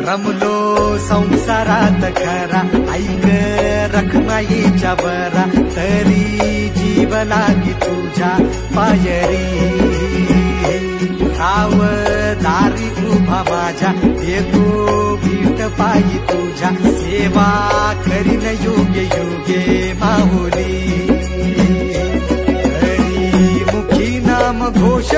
रमलो संसारात खरा, ऐक रखमाईच्या बरा, तरी जीव लागी तुझ्या पायरी. दारी उभा माझ्या, येतो भीट पायी तुझ्या, सेवा करीन योगे योगे माहुली. हरी मुखी नाम घोष